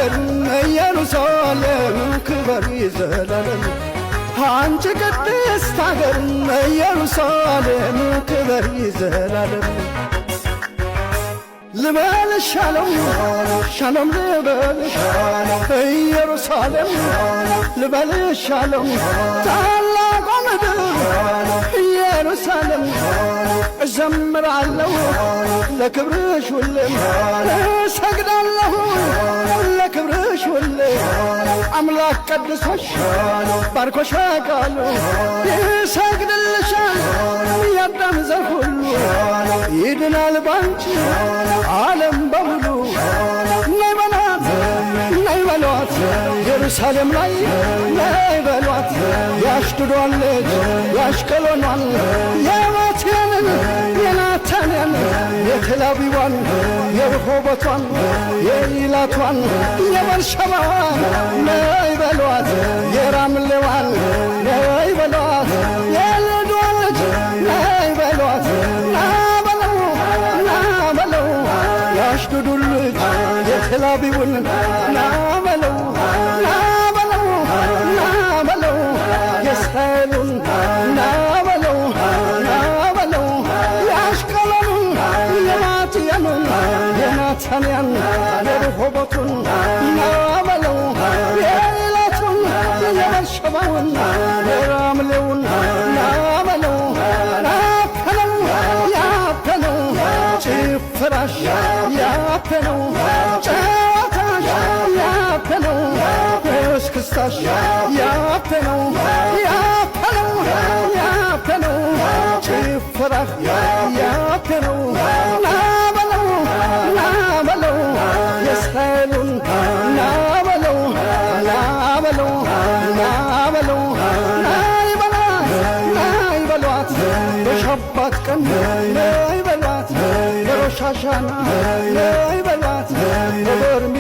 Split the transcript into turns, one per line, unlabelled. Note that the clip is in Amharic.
አገር ኢየሩሳሌም ክበር ይዘላለም አንቺ ቅድስት አገር ኢየሩሳሌም ክበር ይዘላለም ልበልሽ ሻሎም ሻሎም ልበልሽ ኢየሩሳሌም ልበልሽ ሻሎም ታላቋ ምድር ኢየሩሳሌም እዘምራለሁ ለክብርሽ ሁሌም እሰግዳለሁ ለክብርሽ ሁሌም አምላክ ቀድሶሽ ባርኮሽ ቃሉ ይሰግድልሻል ያዳም ዘር ሁሉ ይድናል ባንቺ ዓለም በሙሉ ነይ በሏት ነይ በሏት ኢየሩሳሌም ላይ ነይ በሏት ያሽድዷን ልጅ ያሽቀሎኗን የሞቴንን የናታንያን የቴላቢዋን የርሆቦቷን የኢላቷን የበርሸባዋን ነይ በሏት የራምሌዋን ነይ በሏት የልዷን ልጅ ነይ በሏት ያሽዱዱ ልጅ የቴላቢውን ናበለው ናበለው ናበለው የእስራኤሉን ናበለው ናበለው የአሽቀሎኑን የማትያኑን የናታንያን የርሆቦቱን ናበለው የኢላቱን የበርሸባውን የራምሌውን ናበለው ያፈነው ጭፈራሽ ያፈነው ጨዋታሽ ያፈነው እስክስታሽ ያፈነው ያፈነው ያፈነው ጭፈራሽ ያፈነው ናበለው ናበለው የእስራኤሉን ናበለው ናበለው ናበለው ናይ በሏት በሸባት ቀን ናይ በሏት በሮሽ ሐሻና ናይ በሏት በበርሚ